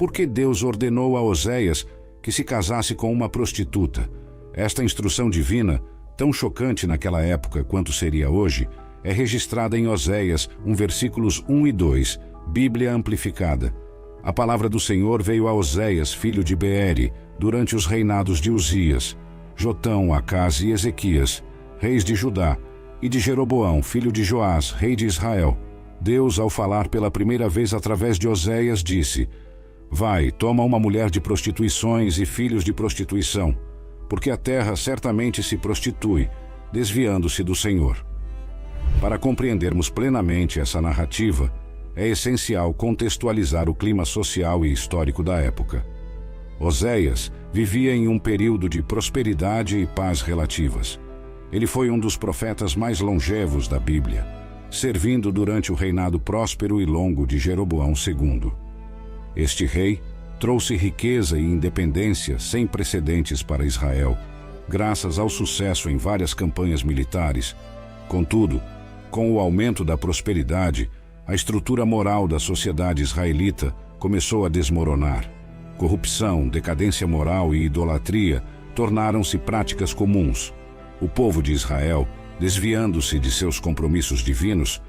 Por que Deus ordenou a Oséias que se casasse com uma prostituta? Esta instrução divina, tão chocante naquela época quanto seria hoje, é registrada em Oséias, versículos 1 e 2, Bíblia Amplificada. A palavra do Senhor veio a Oséias, filho de Beeri, durante os reinados de Uzias, Jotão, Acás e Ezequias, reis de Judá, e de Jeroboão, filho de Joás, rei de Israel. Deus, ao falar pela primeira vez através de Oséias, disse: Vai, toma uma mulher de prostituições e filhos de prostituição, porque a terra certamente se prostitui, desviando-se do Senhor. Para compreendermos plenamente essa narrativa, é essencial contextualizar o clima social e histórico da época. Oséias vivia em um período de prosperidade e paz relativas. Ele foi um dos profetas mais longevos da Bíblia, servindo durante o reinado próspero e longo de Jeroboão II. Este rei trouxe riqueza e independência sem precedentes para Israel, graças ao sucesso em várias campanhas militares. Contudo, com o aumento da prosperidade, a estrutura moral da sociedade israelita começou a desmoronar. Corrupção, decadência moral e idolatria tornaram-se práticas comuns. O povo de Israel, desviando-se de seus compromissos divinos,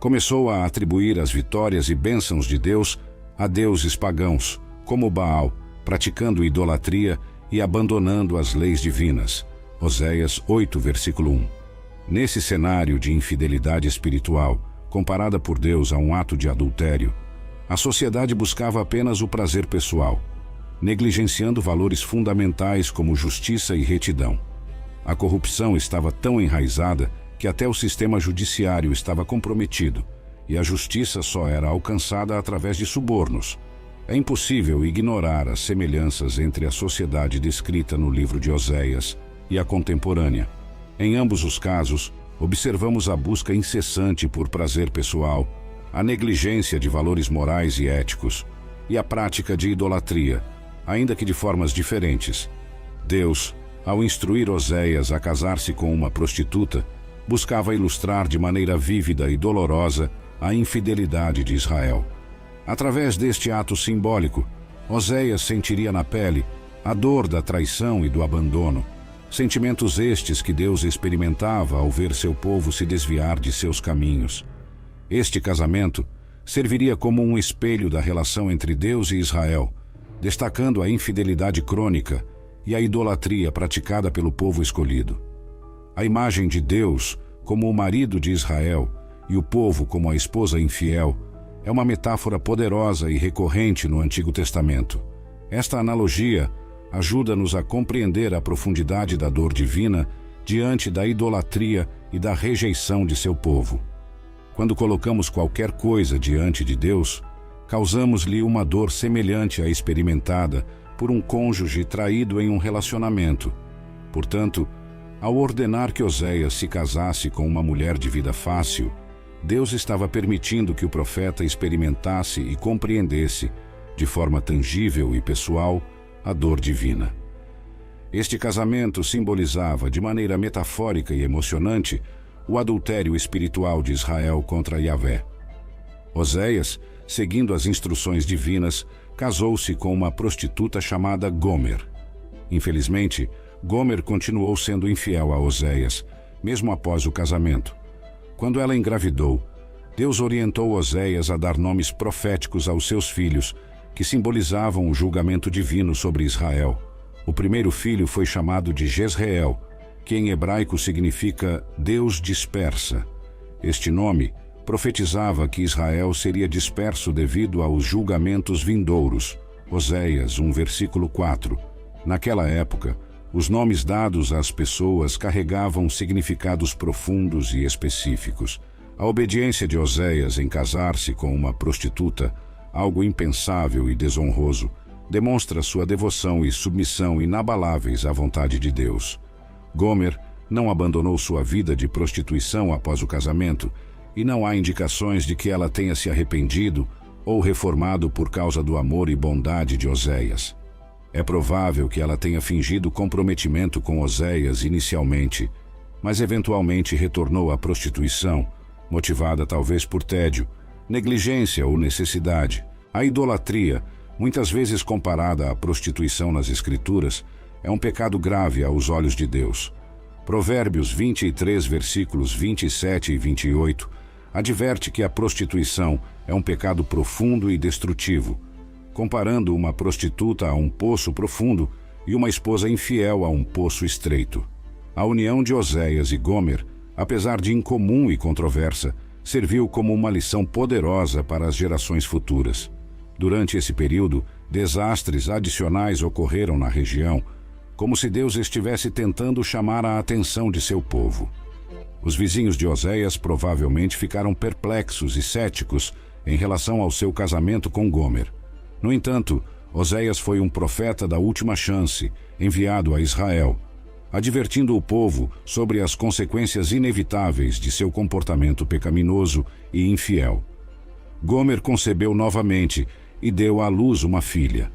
começou a atribuir as vitórias e bênçãos de Deus a deuses pagãos, como Baal, praticando idolatria e abandonando as leis divinas. Oséias 8, versículo 1. Nesse cenário de infidelidade espiritual, comparada por Deus a um ato de adultério, a sociedade buscava apenas o prazer pessoal, negligenciando valores fundamentais como justiça e retidão. A corrupção estava tão enraizada que até o sistema judiciário estava comprometido, e a justiça só era alcançada através de subornos. É impossível ignorar as semelhanças entre a sociedade descrita no livro de Oséias e a contemporânea. Em ambos os casos, observamos a busca incessante por prazer pessoal, a negligência de valores morais e éticos, e a prática de idolatria, ainda que de formas diferentes. Deus, ao instruir Oséias a casar-se com uma prostituta, buscava ilustrar de maneira vívida e dolorosa a infidelidade de Israel. Através deste ato simbólico, Oséias sentiria na pele a dor da traição e do abandono, sentimentos estes que Deus experimentava ao ver seu povo se desviar de seus caminhos. Este casamento serviria como um espelho da relação entre Deus e Israel, destacando a infidelidade crônica e a idolatria praticada pelo povo escolhido. A imagem de Deus como o marido de Israel e o povo como a esposa infiel é uma metáfora poderosa e recorrente no Antigo Testamento. Esta analogia ajuda-nos a compreender a profundidade da dor divina diante da idolatria e da rejeição de seu povo. Quando colocamos qualquer coisa diante de Deus, causamos-lhe uma dor semelhante à experimentada por um cônjuge traído em um relacionamento. Portanto, ao ordenar que Oséias se casasse com uma mulher de vida fácil, Deus estava permitindo que o profeta experimentasse e compreendesse, de forma tangível e pessoal, a dor divina. Este casamento simbolizava, de maneira metafórica e emocionante, o adultério espiritual de Israel contra Yahvé. Oséias, seguindo as instruções divinas, casou-se com uma prostituta chamada Gomer. Infelizmente, Gomer continuou sendo infiel a Oséias, mesmo após o casamento. Quando ela engravidou, Deus orientou Oséias a dar nomes proféticos aos seus filhos, que simbolizavam o julgamento divino sobre Israel. O primeiro filho foi chamado de Jezreel, que em hebraico significa Deus dispersa. Este nome profetizava que Israel seria disperso devido aos julgamentos vindouros. Oséias 1, versículo 4. Naquela época, os nomes dados às pessoas carregavam significados profundos e específicos. A obediência de Oséias em casar-se com uma prostituta, algo impensável e desonroso, demonstra sua devoção e submissão inabaláveis à vontade de Deus. Gomer não abandonou sua vida de prostituição após o casamento, e não há indicações de que ela tenha se arrependido ou reformado por causa do amor e bondade de Oséias. É provável que ela tenha fingido comprometimento com Oséias inicialmente, mas eventualmente retornou à prostituição, motivada talvez por tédio, negligência ou necessidade. A idolatria muitas vezes comparada à prostituição nas Escrituras, é um pecado grave aos olhos de Deus. Provérbios 23, versículos 27 e 28, adverte que a prostituição é um pecado profundo e destrutivo, comparando uma prostituta a um poço profundo e uma esposa infiel a um poço estreito. A união de Oséias e Gomer, apesar de incomum e controversa, serviu como uma lição poderosa para as gerações futuras. Durante esse período, desastres adicionais ocorreram na região, como se Deus estivesse tentando chamar a atenção de seu povo. Os vizinhos de Oséias provavelmente ficaram perplexos e céticos em relação ao seu casamento com Gomer. No entanto, Oséias foi um profeta da última chance, enviado a Israel, advertindo o povo sobre as consequências inevitáveis de seu comportamento pecaminoso e infiel. Gomer concebeu novamente e deu à luz uma filha.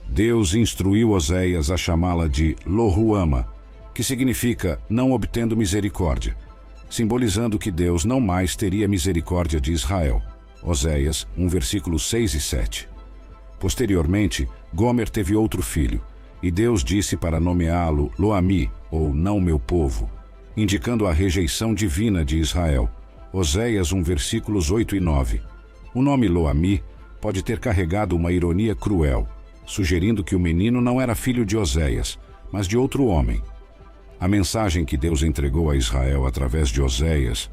Deus instruiu Oséias a chamá-la de Lo-ruama, que significa não obtendo misericórdia, simbolizando que Deus não mais teria misericórdia de Israel. Oséias 1, versículos 6 e 7. Posteriormente, Gomer teve outro filho, e Deus disse para nomeá-lo Lo-ami, ou não meu povo, indicando a rejeição divina de Israel. Oséias 1, versículos 8 e 9. O nome Lo-ami pode ter carregado uma ironia cruel, sugerindo que o menino não era filho de Oséias, mas de outro homem. A mensagem que Deus entregou a Israel através de Oséias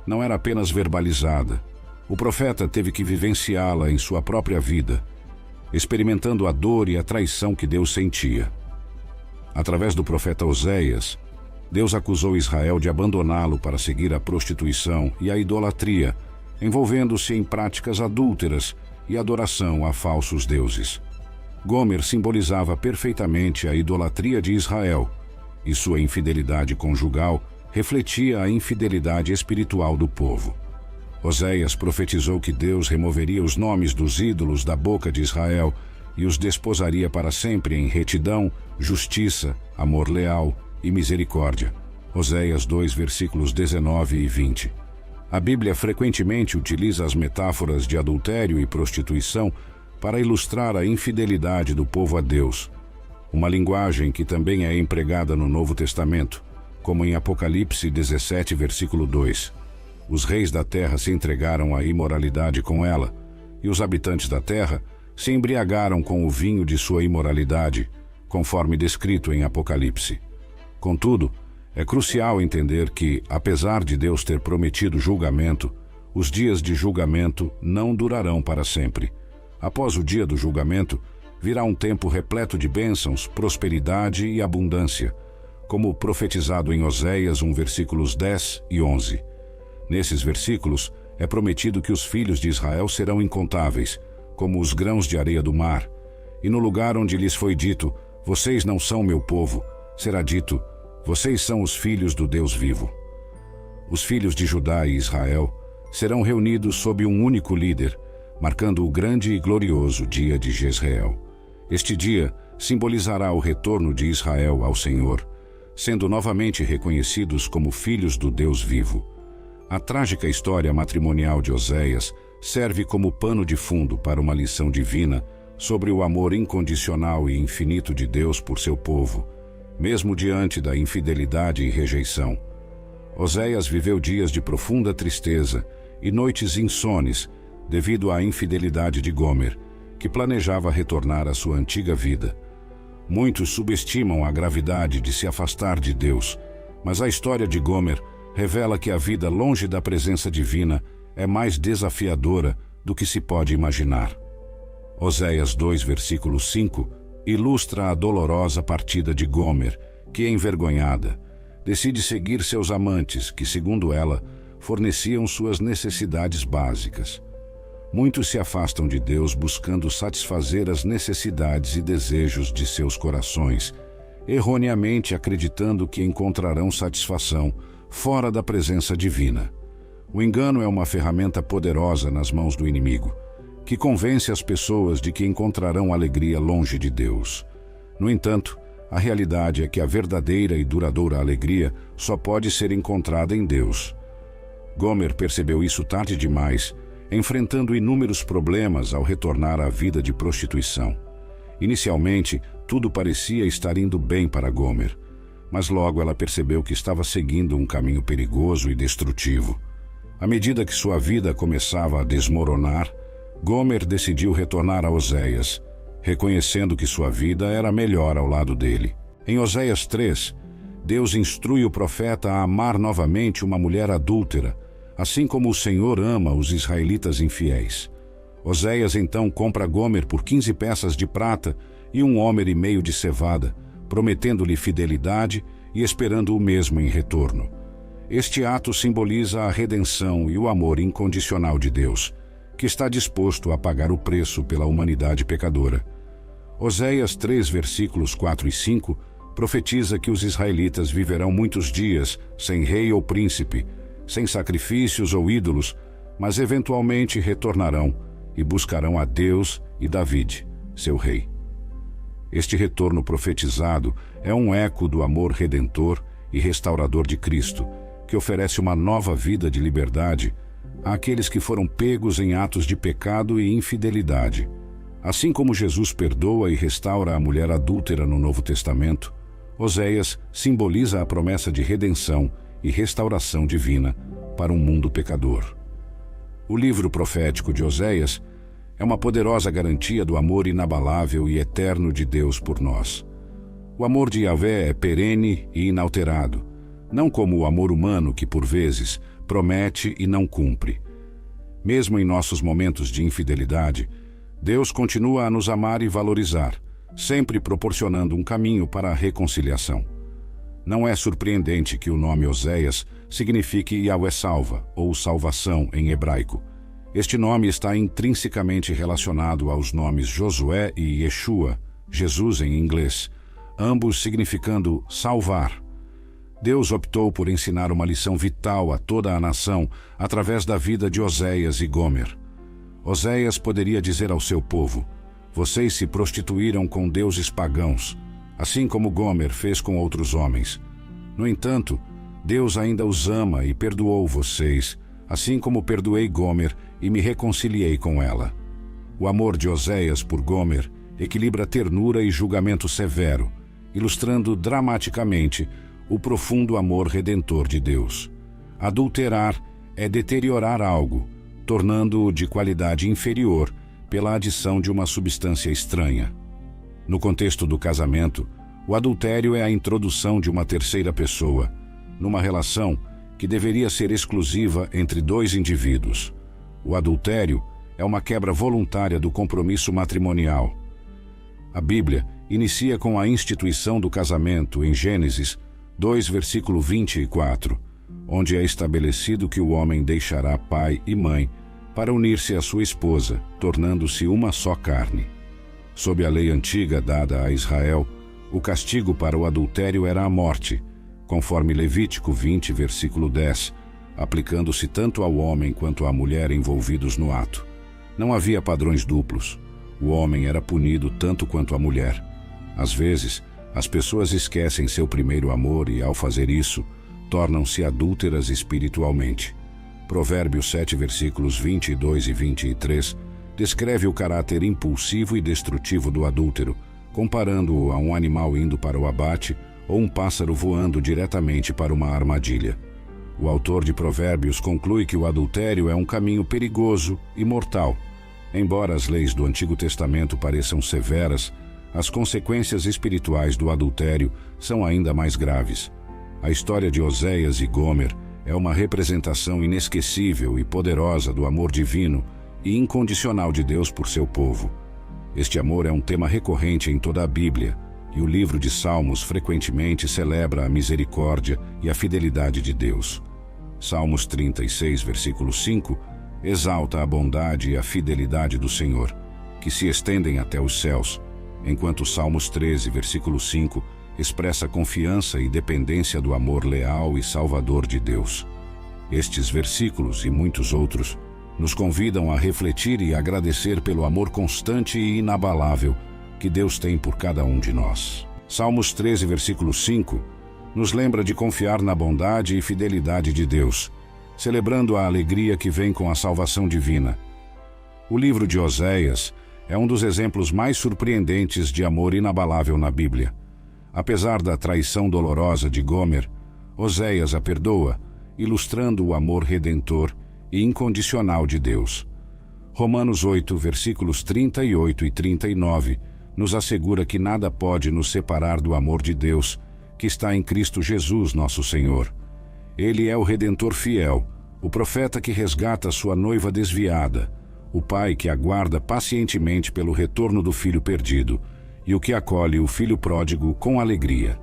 não era apenas verbalizada. O profeta teve que vivenciá-la em sua própria vida, experimentando a dor e a traição que Deus sentia. Através do profeta Oséias, Deus acusou Israel de abandoná-lo para seguir a prostituição e a idolatria, envolvendo-se em práticas adúlteras e adoração a falsos deuses. Gomer simbolizava perfeitamente a idolatria de Israel, e sua infidelidade conjugal refletia a infidelidade espiritual do povo. Oséias profetizou que Deus removeria os nomes dos ídolos da boca de Israel e os desposaria para sempre em retidão, justiça, amor leal e misericórdia. Oséias 2, versículos 19 e 20. A Bíblia frequentemente utiliza as metáforas de adultério e prostituição para ilustrar a infidelidade do povo a Deus, uma linguagem que também é empregada no Novo Testamento, como em Apocalipse 17, versículo 2. Os reis da terra se entregaram à imoralidade com ela, e os habitantes da terra se embriagaram com o vinho de sua imoralidade, conforme descrito em Apocalipse. Contudo, é crucial entender que, apesar de Deus ter prometido julgamento, os dias de julgamento não durarão para sempre. Após o dia do julgamento, virá um tempo repleto de bênçãos, prosperidade e abundância, como profetizado em Oséias 1, versículos 10 e 11. Nesses versículos, é prometido que os filhos de Israel serão incontáveis, como os grãos de areia do mar, e no lugar onde lhes foi dito, vocês não são meu povo, será dito, vocês são os filhos do Deus vivo. Os filhos de Judá e Israel serão reunidos sob um único líder, marcando o grande e glorioso dia de Jezreel. Este dia simbolizará o retorno de Israel ao Senhor, sendo novamente reconhecidos como filhos do Deus vivo. A trágica história matrimonial de Oséias serve como pano de fundo para uma lição divina sobre o amor incondicional e infinito de Deus por seu povo, mesmo diante da infidelidade e rejeição. Oséias viveu dias de profunda tristeza e noites insones devido à infidelidade de Gomer, que planejava retornar à sua antiga vida. Muitos subestimam a gravidade de se afastar de Deus, mas a história de Gomer revela que a vida longe da presença divina é mais desafiadora do que se pode imaginar. Oséias 2, versículo 5, ilustra a dolorosa partida de Gomer, que, envergonhada, decide seguir seus amantes, que, segundo ela, forneciam suas necessidades básicas. Muitos se afastam de Deus buscando satisfazer as necessidades e desejos de seus corações, erroneamente acreditando que encontrarão satisfação fora da presença divina. O engano é uma ferramenta poderosa nas mãos do inimigo, que convence as pessoas de que encontrarão alegria longe de Deus. No entanto, a realidade é que a verdadeira e duradoura alegria só pode ser encontrada em Deus. Gomer percebeu isso tarde demais enfrentando inúmeros problemas ao retornar à vida de prostituição. Inicialmente, tudo parecia estar indo bem para Gomer, mas logo ela percebeu que estava seguindo um caminho perigoso e destrutivo. À medida que sua vida começava a desmoronar, Gomer decidiu retornar a Oséias, reconhecendo que sua vida era melhor ao lado dele. Em Oséias 3, Deus instrui o profeta a amar novamente uma mulher adúltera, assim como o Senhor ama os israelitas infiéis. Oséias então compra Gomer por 15 peças de prata e 1,5 homer de cevada, prometendo-lhe fidelidade e esperando o mesmo em retorno. Este ato simboliza a redenção e o amor incondicional de Deus, que está disposto a pagar o preço pela humanidade pecadora. Oséias 3, versículos 4 e 5, profetiza que os israelitas viverão muitos dias sem rei ou príncipe, sem sacrifícios ou ídolos, mas eventualmente retornarão e buscarão a Deus e David, seu rei. Este retorno profetizado é um eco do amor redentor e restaurador de Cristo, que oferece uma nova vida de liberdade àqueles que foram pegos em atos de pecado e infidelidade. Assim como Jesus perdoa e restaura a mulher adúltera no Novo Testamento, Oséias simboliza a promessa de redenção e restauração divina para um mundo pecador. O livro profético de Oséias é uma poderosa garantia do amor inabalável e eterno de Deus por nós. O amor de Yahvé é perene e inalterado, não como o amor humano que, por vezes, promete e não cumpre. Mesmo em nossos momentos de infidelidade, Deus continua a nos amar e valorizar, sempre proporcionando um caminho para a reconciliação. Não é surpreendente que o nome Oséias signifique Yahvé salva, ou salvação em hebraico. Este nome está intrinsecamente relacionado aos nomes Josué e Yeshua, Jesus em inglês, ambos significando salvar. Deus optou por ensinar uma lição vital a toda a nação através da vida de Oséias e Gomer. Oséias poderia dizer ao seu povo: vocês se prostituíram com deuses pagãos, assim como Gomer fez com outros homens. No entanto, Deus ainda os ama e perdoou vocês, assim como perdoei Gomer e me reconciliei com ela. O amor de Oséias por Gomer equilibra ternura e julgamento severo, ilustrando dramaticamente o profundo amor redentor de Deus. Adulterar é deteriorar algo, tornando-o de qualidade inferior pela adição de uma substância estranha. No contexto do casamento, o adultério é a introdução de uma terceira pessoa, numa relação que deveria ser exclusiva entre dois indivíduos. O adultério é uma quebra voluntária do compromisso matrimonial. A Bíblia inicia com a instituição do casamento em Gênesis 2, versículo 24, onde é estabelecido que o homem deixará pai e mãe para unir-se à sua esposa, tornando-se uma só carne. Sob a lei antiga dada a Israel, o castigo para o adultério era a morte, conforme Levítico 20, versículo 10, aplicando-se tanto ao homem quanto à mulher envolvidos no ato. Não havia padrões duplos. O homem era punido tanto quanto a mulher. Às vezes, as pessoas esquecem seu primeiro amor e, ao fazer isso, tornam-se adúlteras espiritualmente. Provérbios 7, versículos 22 e 23, descreve o caráter impulsivo e destrutivo do adúltero, comparando-o a um animal indo para o abate ou um pássaro voando diretamente para uma armadilha. O autor de Provérbios conclui que o adultério é um caminho perigoso e mortal. Embora as leis do Antigo Testamento pareçam severas, as consequências espirituais do adultério são ainda mais graves. A história de Oséias e Gomer é uma representação inesquecível e poderosa do amor divino e incondicional de Deus por seu povo. Este amor é um tema recorrente em toda a Bíblia, e o livro de Salmos frequentemente celebra a misericórdia e a fidelidade de Deus. Salmos 36, versículo 5, exalta a bondade e a fidelidade do Senhor, que se estendem até os céus, enquanto Salmos 13, versículo 5, expressa confiança e dependência do amor leal e salvador de Deus. Estes versículos e muitos outros nos convidam a refletir e agradecer pelo amor constante e inabalável que Deus tem por cada um de nós. Salmos 13, versículo 5, nos lembra de confiar na bondade e fidelidade de Deus, celebrando a alegria que vem com a salvação divina. O livro de Oséias é um dos exemplos mais surpreendentes de amor inabalável na Bíblia. Apesar da traição dolorosa de Gomer, Oséias a perdoa, ilustrando o amor redentor e incondicional de Deus. Romanos 8, versículos 38 e 39, nos assegura que nada pode nos separar do amor de Deus, que está em Cristo Jesus, nosso Senhor. Ele é o Redentor fiel, o profeta que resgata sua noiva desviada, o pai que aguarda pacientemente pelo retorno do filho perdido e o que acolhe o filho pródigo com alegria.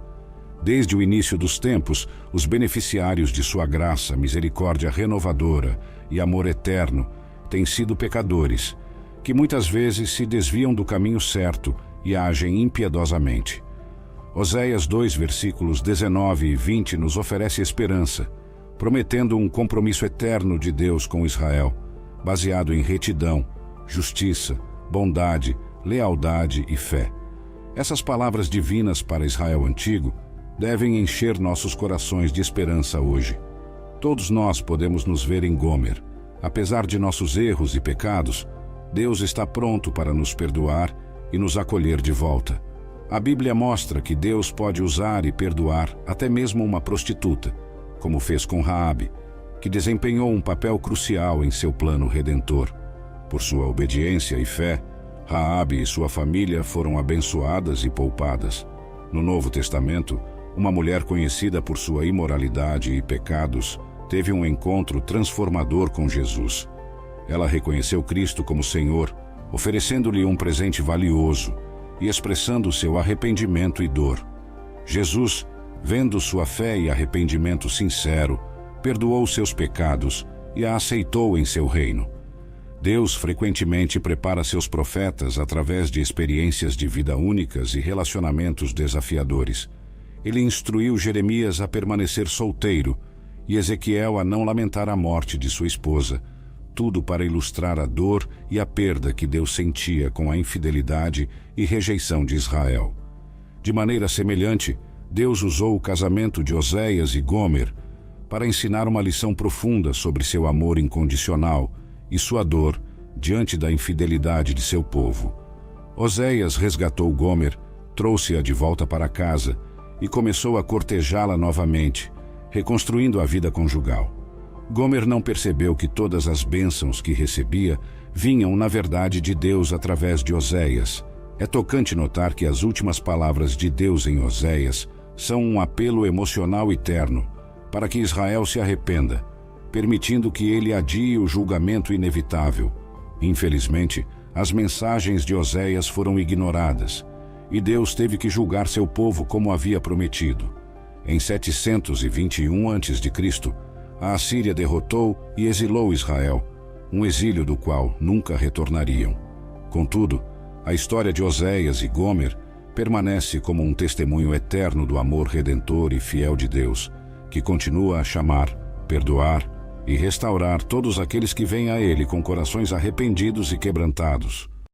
Desde o início dos tempos, os beneficiários de sua graça, misericórdia renovadora e amor eterno têm sido pecadores, que muitas vezes se desviam do caminho certo e agem impiedosamente. Oséias 2, versículos 19 e 20 nos oferece esperança, prometendo um compromisso eterno de Deus com Israel, baseado em retidão, justiça, bondade, lealdade e fé. Essas palavras divinas para Israel antigo devem encher nossos corações de esperança hoje. Todos nós podemos nos ver em Gomer. Apesar de nossos erros e pecados, Deus está pronto para nos perdoar e nos acolher de volta. A Bíblia mostra que Deus pode usar e perdoar até mesmo uma prostituta, como fez com Raabe, que desempenhou um papel crucial em seu plano redentor. Por sua obediência e fé, Raabe e sua família foram abençoadas e poupadas. No Novo Testamento, uma mulher conhecida por sua imoralidade e pecados teve um encontro transformador com Jesus. Ela reconheceu Cristo como Senhor, oferecendo-lhe um presente valioso e expressando seu arrependimento e dor. Jesus, vendo sua fé e arrependimento sincero, perdoou seus pecados e a aceitou em seu reino. Deus frequentemente prepara seus profetas através de experiências de vida únicas e relacionamentos desafiadores. Ele instruiu Jeremias a permanecer solteiro e Ezequiel a não lamentar a morte de sua esposa, tudo para ilustrar a dor e a perda que Deus sentia com a infidelidade e rejeição de Israel. De maneira semelhante, Deus usou o casamento de Oséias e Gomer para ensinar uma lição profunda sobre seu amor incondicional e sua dor diante da infidelidade de seu povo. Oséias resgatou Gomer, trouxe-a de volta para casa e começou a cortejá-la novamente, reconstruindo a vida conjugal. Gomer não percebeu que todas as bênçãos que recebia vinham, na verdade, de Deus através de Oséias. É tocante notar que as últimas palavras de Deus em Oséias são um apelo emocional e terno para que Israel se arrependa, permitindo que ele adie o julgamento inevitável. Infelizmente, as mensagens de Oséias foram ignoradas, e Deus teve que julgar seu povo como havia prometido. Em 721 a.C., a Assíria derrotou e exilou Israel, um exílio do qual nunca retornariam. Contudo, a história de Oséias e Gomer permanece como um testemunho eterno do amor redentor e fiel de Deus, que continua a chamar, perdoar e restaurar todos aqueles que vêm a Ele com corações arrependidos e quebrantados.